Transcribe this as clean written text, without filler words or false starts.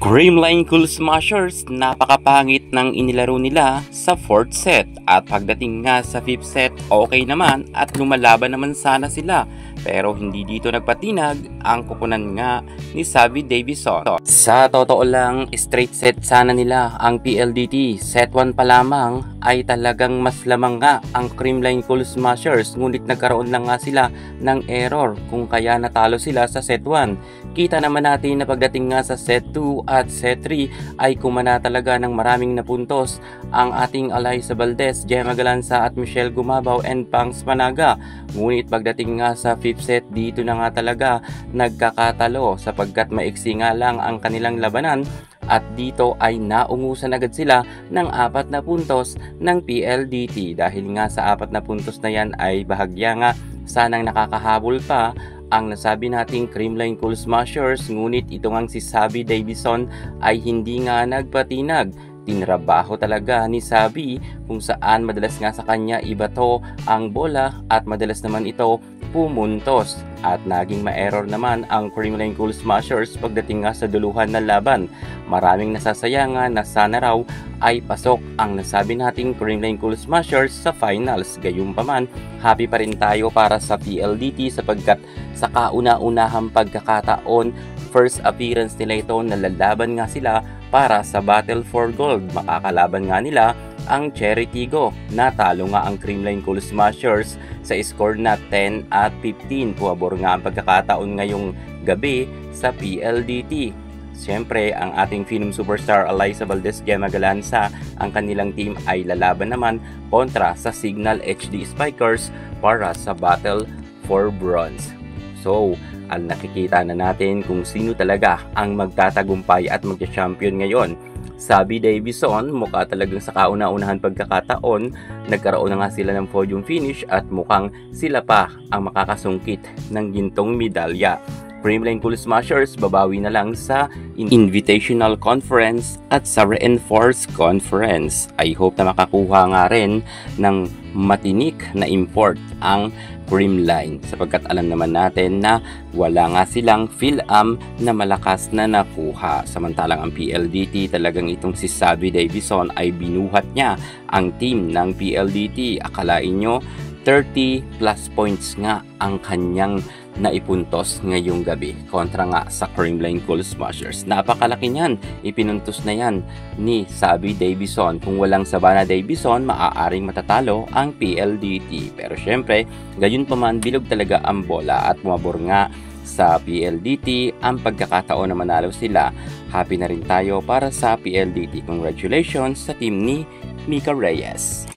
Creamline Cool Smashers, napakapangit ng inilaro nila sa 4th set at pagdating nga sa 5th set okay naman at lumalaban naman sana sila, pero hindi dito nagpatinag ang kupunan nga ni Savvy Davison. Sa totoo lang, straight set sana nila ang PLDT. Set 1 pa lamang ay talagang mas lamang nga ang Creamline Cool Smashers, ngunit nagkaroon lang nga sila ng error kung kaya natalo sila sa set 1. Kita naman natin na pagdating nga sa set 2 at set 3 ay kumana talaga ng maraming napuntos ang ating Alyssa Valdez, Gemma Galanza at Michelle Gumabaw and Pangs Managa. Ngunit pagdating nga sa 5th set, dito na nga talaga nagkakatalo sapagkat maiksi nga lang ang kanilang labanan at dito ay naungusan agad sila ng 4 na puntos ng PLDT. Dahil nga sa 4 na puntos na yan ay bahagya nga sanang nakakahabol pa ang nasabi nating Creamline Cool Smashers, ngunit ito ngang si Savvy Davison ay hindi nga nagpatinag. Tinrabaho talaga ni Savvy kung saan madalas nga sa kanya ibato ang bola at madalas naman ito pumuntos, at naging ma-error naman ang Creamline Cool Smashers pagdating nga sa duluhan ng laban. Maraming nasasayangan na sana raw ay pasok ang nasabi nating Creamline Cool Smashers sa finals. Gayunpaman, happy pa rin tayo para sa PLDT sapagkat sa kauna-unahang pagkakataon, first appearance nila ito, nalalaban nga sila para sa Battle for Gold. Makakalaban nga nila ang Cherry Tigo. Natalo nga ang Creamline Cool Smashers sa score na 10 at 15. Puhabor nga ang pagkakataon ngayong gabi sa PLDT. Siyempre, ang ating film superstar Alyssa Valdez, Gemma Galanza, ang kanilang team ay lalaban naman kontra sa Signal HD Spikers para sa Battle for Bronze. So, ang nakikita na natin kung sino talaga ang magtatagumpay at magcha-champion ngayon. Savvy Davison, mukha talagang sa kauna-unahan pagkakataon, nagkaroon na nga sila ng podium finish at mukhang sila pa ang makakasungkit ng gintong medalya. Creamline Cool Smashers babawi na lang sa Invitational Conference at sa Reinforced Conference. I hope na makakuha nga rin ng matinik na import ang Creamline sapagkat alam naman natin na wala nga silang PhilAm na malakas na nakuha. Samantalang ang PLDT, talagang itong si Savvy Davison ay binuhat niya ang team ng PLDT. Akalain nyo 30 plus points nga ang kanyang naipuntos ngayong gabi kontra nga sa Creamline Cool Smashers. Napakalaki niyan, ipinuntos na yan ni Savvy Davison. Kung walang Savannah Davison, maaaring matatalo ang PLDT. Pero syempre, gayon pa man, bilog talaga ang bola at bumabor nga sa PLDT ang pagkakataon na manalo sila. Happy na rin tayo para sa PLDT. Congratulations sa team ni Mika Reyes.